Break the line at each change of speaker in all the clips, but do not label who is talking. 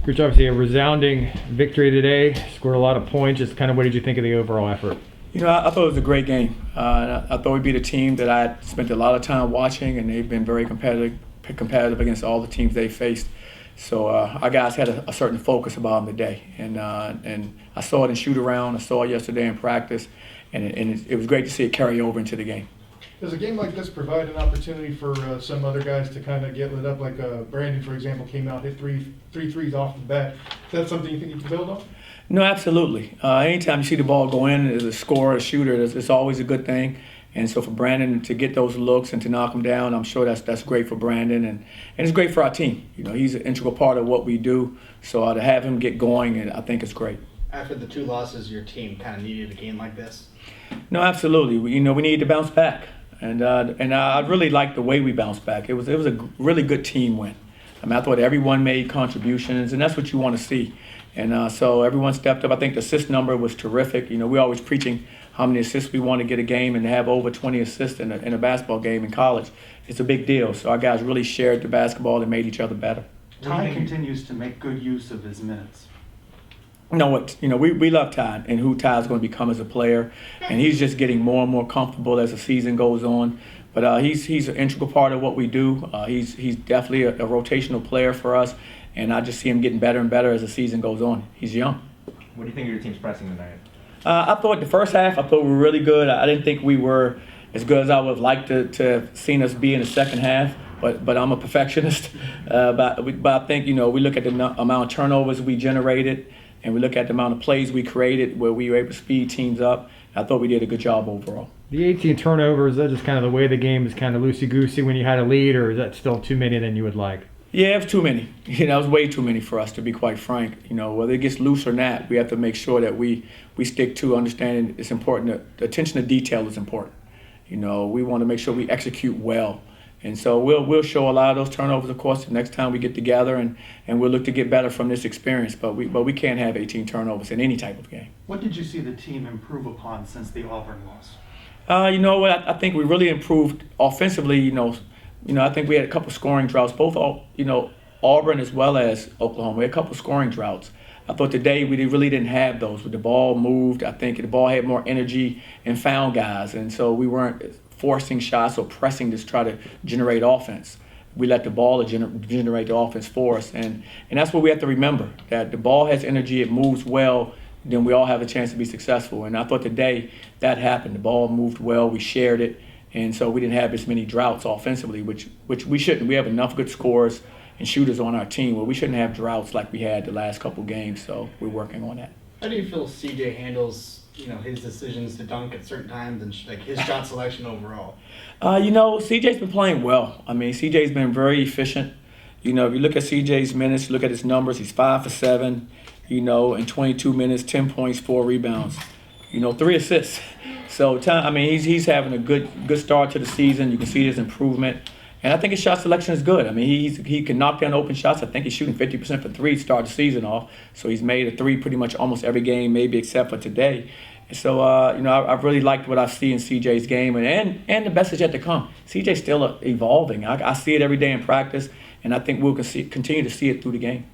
Coach, obviously a resounding victory today. Scored a lot of points. Just kind of what did you think of the overall effort?
I thought it was a great game. I thought we beat a team that I spent a lot of time watching, and they've been very competitive against all the teams they faced. So our guys had a certain focus about them today, and I saw it in shoot around. I saw it yesterday in practice, and it was great to see it carry over into the game.
Does a game like this provide an opportunity for some other guys to kind of get lit up? Like Brandon, for example, came out, hit three threes off the bat. Is that something you think you can build on?
No, absolutely. Anytime you see the ball go in as a scorer, a shooter, it's always a good thing. And so for Brandon to get those looks and to knock them down, I'm sure that's great for Brandon, and it's great for our team. He's an integral part of what we do. So to have him get going, and I think it's great.
After the 2 losses, your team kind of needed a game like this?
No, absolutely. We need to bounce back. And I really liked the way we bounced back. It was a really good team win. I thought everyone made contributions, and that's what you want to see. And so everyone stepped up. I think the assist number was terrific. We're always preaching how many assists we want to get a game, and to have over 20 assists in a basketball game in college, it's a big deal. So our guys really shared the basketball and made each other better.
Ty continues to make good use of his minutes.
We love Ty and who Ty is going to become as a player, and he's just getting more and more comfortable as the season goes on. But he's an integral part of what we do. He's definitely a rotational player for us, and I just see him getting better and better as the season goes on. He's young.
What do you think of your team's pressing tonight?
I thought the first half, we were really good. I didn't think we were as good as I would have liked to have seen us be in the second half. But I'm a perfectionist. But I think we look at the amount of turnovers we generated, and we look at the amount of plays we created where we were able to speed teams up. I thought we did a good job overall.
The 18 turnovers, is that just kind of the way the game is kind of loosey-goosey when you had a lead, or is that still too many than you would like?
Yeah, it was too many. It was way too many for us, to be quite frank. Whether it gets loose or not, we have to make sure that we stick to understanding it's important. The attention to detail is important. We want to make sure we execute well. And so we'll show a lot of those turnovers, of course, the next time we get together, and we'll look to get better from this experience. But we can't have 18 turnovers in any type of game.
What did you see the team improve upon since the Auburn loss?
I think we really improved offensively. I think we had a couple scoring droughts, both Auburn as well as Oklahoma. We had a couple scoring droughts. I thought today we really didn't have those. With the ball moved, I think the ball had more energy and found guys, and so we weren't forcing shots or pressing to try to generate offense. We let the ball generate the offense for us, and that's what we have to remember, that the ball has energy, it moves well, then we all have a chance to be successful. And I thought today that happened. The ball moved well, we shared it, and so we didn't have as many droughts offensively, which we shouldn't. We have enough good scorers and shooters on our team where we shouldn't have droughts like we had the last couple games, so we're working on that.
How do you feel CJ handles his decisions to dunk at certain times and his shot selection overall?
CJ's been playing well. CJ's been very efficient. If you look at CJ's minutes, look at his numbers, he's 5 for 7, in 22 minutes, 10 points, 4 rebounds, 3 assists. So, he's having a good start to the season. You can see his improvement. And I think his shot selection is good. He can knock down open shots. I think he's shooting 50% for 3 to start the season off. So he's made a 3 pretty much almost every game, maybe except for today. And so, I've really liked what I see in CJ's game. And the best is yet to come. CJ's still evolving. I see it every day in practice, and I think we'll continue to see it through the game.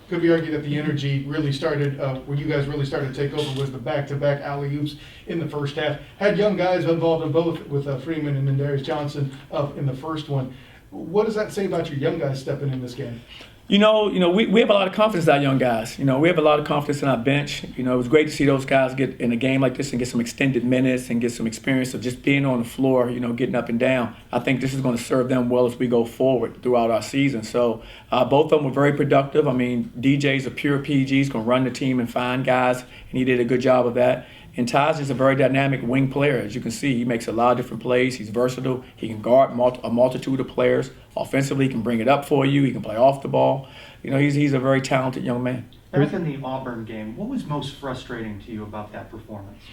Could we argue that the energy really started when you guys really started to take over was the back-to-back alley-oops in the first half? Had young guys involved in both with Freeman and then Darius Johnson in the first one. What does that say about your young guys stepping in this game?
We have a lot of confidence in our young guys. We have a lot of confidence in our bench. It was great to see those guys get in a game like this and get some extended minutes and get some experience of just being on the floor, getting up and down. I think this is going to serve them well as we go forward throughout our season. So both of them were very productive. DJ's a pure PG. He's going to run the team and find guys, and he did a good job of that. And Ty's is a very dynamic wing player. As you can see, he makes a lot of different plays. He's versatile. He can guard a multitude of players. Offensively, he can bring it up for you. He can play off the ball. He's a very talented young man.
Back in the Auburn game, what was most frustrating to you about that performance?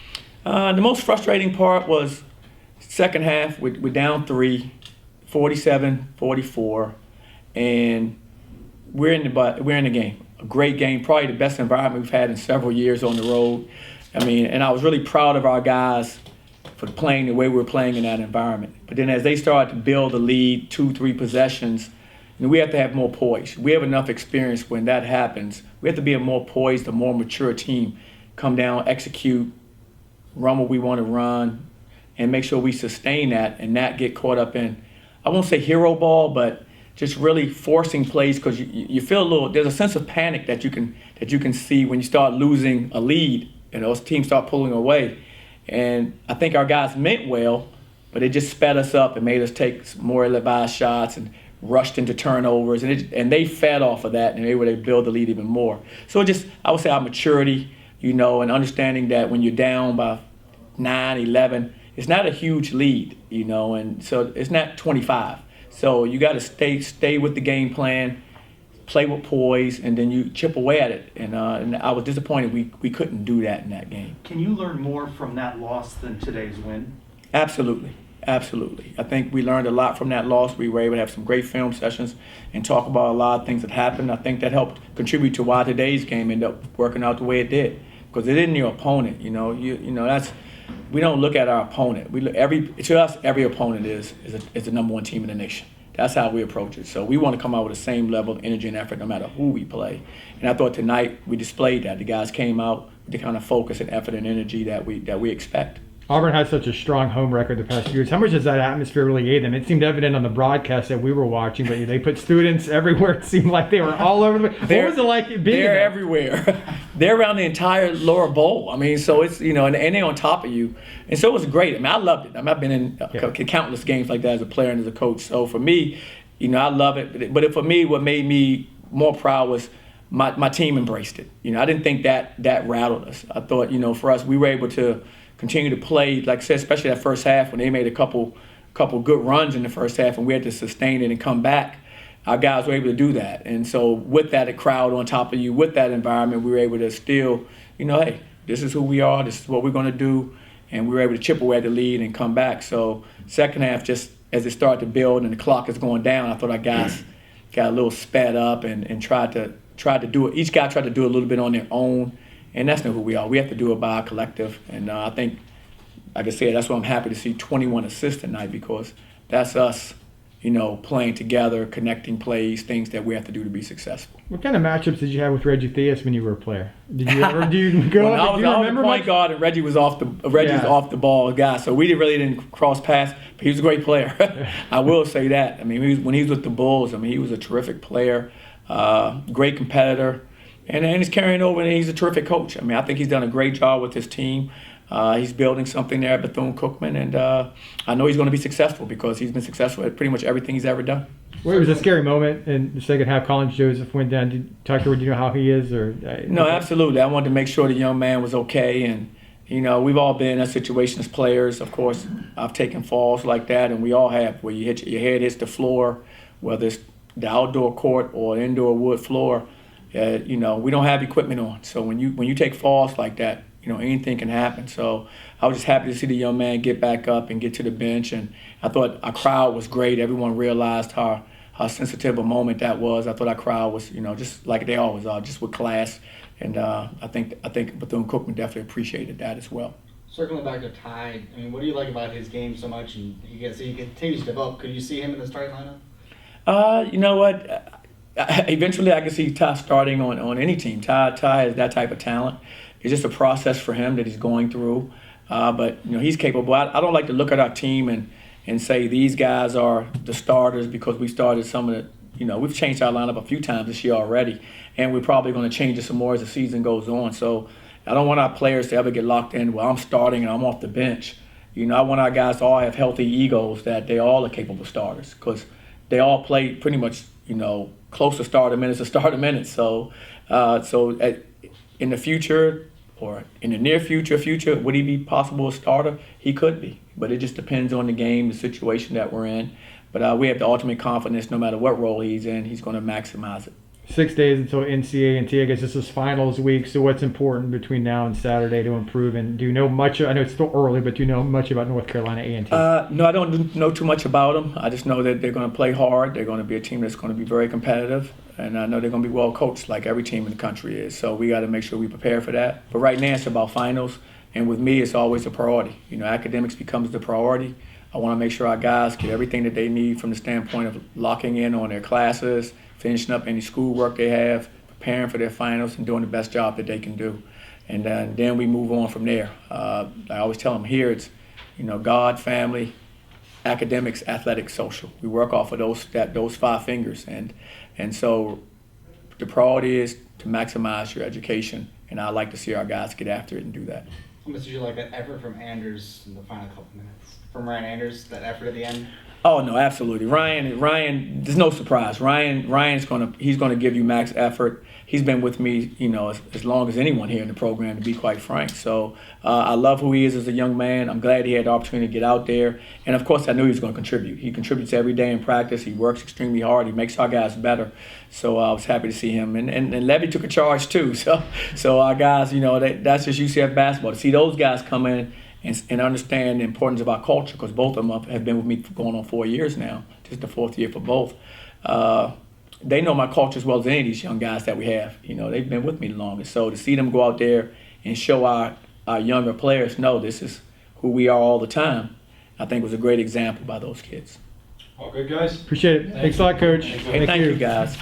The most frustrating part was second half. We're down 3, 47-44, and we're in the game. A great game, probably the best environment we've had in several years on the road. And I was really proud of our guys for playing the way we were playing in that environment. But then as they started to build the lead, 2-3 possessions, we have to have more poise. We have enough experience when that happens. We have to be a more poised, a more mature team. Come down, execute, run what we want to run, and make sure we sustain that and not get caught up in, I won't say hero ball, but just really forcing plays because you feel a little. There's a sense of panic that you can see when you start losing a lead and those teams start pulling away. And I think our guys meant well, but it just sped us up and made us take more ill-advised shots and rushed into turnovers, and they fed off of that and they were able to build the lead even more. So I would say our maturity, and understanding that when you're down by 9, 11, it's not a huge lead, and so it's not 25. So you got to stay with the game plan, play with poise, and then you chip away at it. And I was disappointed we couldn't do that in that game.
Can you learn more from that loss than today's win?
Absolutely. I think we learned a lot from that loss. We were able to have some great film sessions and talk about a lot of things that happened. I think that helped contribute to why today's game ended up working out the way it did, because it isn't your opponent. We don't look at our opponent. To us, every opponent is the number one team in the nation. That's how we approach it. So we want to come out with the same level of energy and effort no matter who we play. And I thought tonight we displayed that. The guys came out with the kind of focus and effort and energy that we expect.
Auburn had such a strong home record the past few years. How much does that atmosphere really aid them? It seemed evident on the broadcast that we were watching, but they put students everywhere. It seemed like they were all over the place. What was it like being
They're
there?
everywhere. They're around the entire lower bowl. I mean, so it's, and they're on top of you. And so it was great. I mean, I loved it. I've been in countless games like that as a player and as a coach. So for me, I love it. But for me, what made me more proud was my team embraced it. I didn't think that rattled us. I thought, for us, we were able to continue to play, like I said, especially that first half when they made a couple good runs in the first half and we had to sustain it and come back. Our guys were able to do that. And so with that, a crowd on top of you, with that environment, we were able to still, hey, this is who we are, this is what we're going to do. And we were able to chip away at the lead and come back. So second half, just as it started to build and the clock is going down, I thought our guys got a little sped up and tried to do it. Each guy tried to do a little bit on their own. And that's not who we are. We have to do it by our collective. And I think, like I said, that's why I'm happy to see 21 assists tonight, because that's us, playing together, connecting plays, things that we have to do to be successful.
What kind of matchups did you have with Reggie Theus when you were a player? Did you go up?
I was the point guard and Reggie was off the ball guy, so we didn't cross paths. But he was a great player. I will say that. I mean, when he was with the Bulls, he was a terrific player, great competitor. And he's carrying over, and he's a terrific coach. I think he's done a great job with his team. He's building something there at Bethune-Cookman, and I know he's going to be successful because he's been successful at pretty much everything he's ever done.
Well, it was a scary moment in the second half. Collins Joseph went down. Tucker, do you know how he is?
No, absolutely. I wanted to make sure the young man was okay, and we've all been in that situation as players. Of course, I've taken falls like that, and we all have, where your head hits the floor, whether it's the outdoor court or indoor wood floor. We don't have equipment on, so when you take falls like that, anything can happen. So I was just happy to see the young man get back up and get to the bench, and I thought our crowd was great. Everyone realized how sensitive a moment that was. I thought our crowd was, just like they always are, just with class, and I think Bethune-Cookman definitely appreciated that as well.
Circling back to Ty, what do you like about his game so much, and he continues to develop? Could you see him in the starting lineup?
You know what? Eventually, I can see Ty starting on any team. Ty is that type of talent. It's just a process for him that he's going through. But he's capable. I don't like to look at our team and say these guys are the starters, because we started some of the. We've changed our lineup a few times this year already, and we're probably going to change it some more as the season goes on. So I don't want our players to ever get locked in. Well, I'm starting and I'm off the bench. I want our guys to all have healthy egos, that they all are capable starters, because they all play pretty much close to starter minutes. So in the future, or in the near future, would he be possible a starter? He could be, but it just depends on the game, the situation that we're in. But we have the ultimate confidence, no matter what role he's in, he's going to maximize it.
6 days until NCAA. I guess this is finals week. So what's important between now and Saturday to improve? And do you know much? I know it's still early, but do you know much about North Carolina A&T?
No, I don't know too much about them. I just know that they're going to play hard. They're going to be a team that's going to be very competitive. And I know they're going to be well coached, like every team in the country is. So we got to make sure we prepare for that. But right now it's about finals. And with me, it's always a priority. Academics becomes the priority. I want to make sure our guys get everything that they need from the standpoint of locking in on their classes, finishing up any schoolwork they have, preparing for their finals, and doing the best job that they can do. And then we move on from there. I always tell them here it's, God, family, academics, athletics, social. We work off of those 5 fingers, and so the priority is to maximize your education, and I like to see our guys get after it and do that.
How much did you like that effort from Anders in the final couple minutes? From Ryan Anders, that effort at the end?
Oh no, absolutely. Ryan, there's no surprise. Ryan's gonna give you max effort. He's been with me, as long as anyone here in the program, to be quite frank. So I love who he is as a young man. I'm glad he had the opportunity to get out there, and of course I knew he was going to contribute. He contributes every day in practice. He works extremely hard. He makes our guys better. So I was happy to see him, and Levy took a charge too. So our guys, that's just UCF basketball. To see those guys come in and understand the importance of our culture, because both of them have been with me for going on 4 years now. This is the 4th year for both. They know my culture as well as any of these young guys that we have. They've been with me the longest. So to see them go out there and show our younger players, no, this is who we are all the time, I think was a great example by those kids.
All good, guys?
Appreciate it. Thanks a lot, Coach.
Hey, thank you guys.